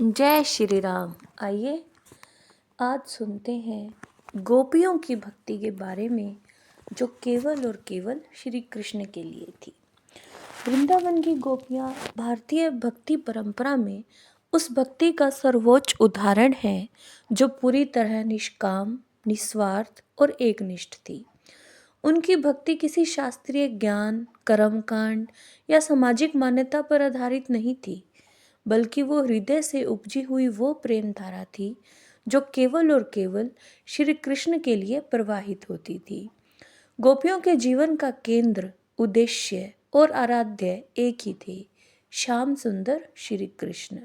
जय श्री राम। आइए आज सुनते हैं गोपियों की भक्ति के बारे में, जो केवल और केवल श्री कृष्ण के लिए थी। वृंदावन की गोपियां भारतीय भक्ति परंपरा में उस भक्ति का सर्वोच्च उदाहरण है जो पूरी तरह निष्काम, निस्वार्थ और एकनिष्ठ थी। उनकी भक्ति किसी शास्त्रीय ज्ञान, कर्मकांड या सामाजिक मान्यता पर आधारित नहीं थी, बल्कि वो हृदय से उपजी हुई वो प्रेम धारा थी जो केवल और केवल श्री कृष्ण के लिए प्रवाहित होती थी। गोपियों के जीवन का केंद्र, उद्देश्य और आराध्य एक ही थे, श्याम सुंदर श्री कृष्ण।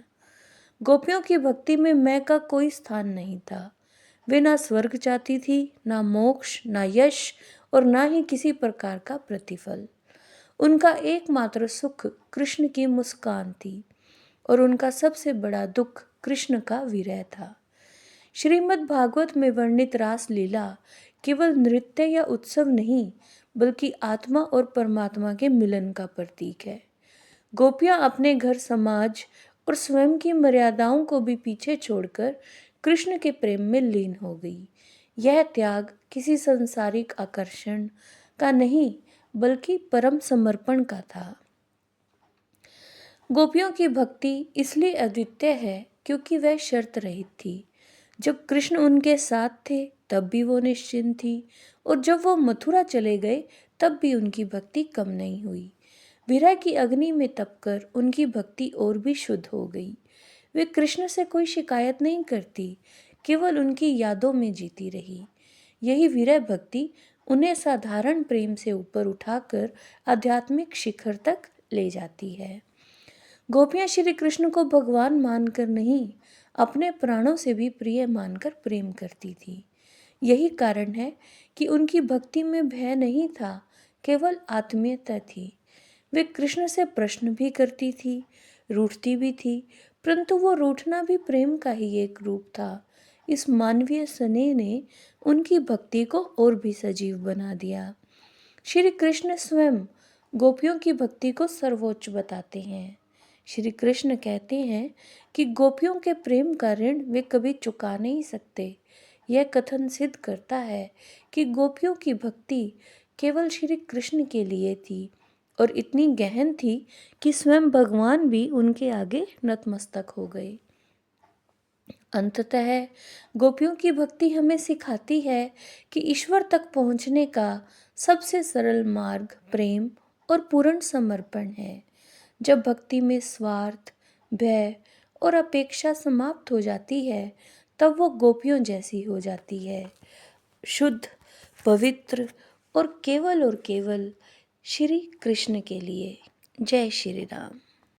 गोपियों की भक्ति में मैं का कोई स्थान नहीं था। वे ना स्वर्ग चाहती थी, ना मोक्ष, ना यश और ना ही किसी प्रकार का प्रतिफल। उनका एकमात्र सुख कृष्ण की मुस्कान थी और उनका सबसे बड़ा दुख कृष्ण का विरह था। श्रीमद् भागवत में वर्णित रास लीला केवल नृत्य या उत्सव नहीं, बल्कि आत्मा और परमात्मा के मिलन का प्रतीक है। गोपियां अपने घर, समाज और स्वयं की मर्यादाओं को भी पीछे छोड़कर कृष्ण के प्रेम में लीन हो गई। यह त्याग किसी सांसारिक आकर्षण का नहीं, बल्कि परम समर्पण का था। गोपियों की भक्ति इसलिए अद्वितीय है क्योंकि वह शर्त रहित थी। जब कृष्ण उनके साथ थे तब भी वो निश्चिंत थी, और जब वो मथुरा चले गए तब भी उनकी भक्ति कम नहीं हुई। विरह की अग्नि में तपकर उनकी भक्ति और भी शुद्ध हो गई। वे कृष्ण से कोई शिकायत नहीं करती, केवल उनकी यादों में जीती रही। यही विरह भक्ति उन्हें साधारण प्रेम से ऊपर उठाकर आध्यात्मिक शिखर तक ले जाती है। गोपियां श्री कृष्ण को भगवान मानकर नहीं, अपने प्राणों से भी प्रिय मानकर प्रेम करती थी। यही कारण है कि उनकी भक्ति में भय नहीं था, केवल आत्मीयता थी। वे कृष्ण से प्रश्न भी करती थी, रूठती भी थी, परंतु वो रूठना भी प्रेम का ही एक रूप था। इस मानवीय स्नेह ने उनकी भक्ति को और भी सजीव बना दिया। श्री कृष्ण स्वयं गोपियों की भक्ति को सर्वोच्च बताते हैं। श्री कृष्ण कहते हैं कि गोपियों के प्रेम का ऋण वे कभी चुका नहीं सकते। यह कथन सिद्ध करता है कि गोपियों की भक्ति केवल श्री कृष्ण के लिए थी और इतनी गहन थी कि स्वयं भगवान भी उनके आगे नतमस्तक हो गए। अंततः गोपियों की भक्ति हमें सिखाती है कि ईश्वर तक पहुंचने का सबसे सरल मार्ग प्रेम और पूर्ण समर्पण है। जब भक्ति में स्वार्थ, भय और अपेक्षा समाप्त हो जाती है, तब वो गोपियों जैसी हो जाती है, शुद्ध, पवित्र और केवल श्री कृष्ण के लिए। जय श्री राम।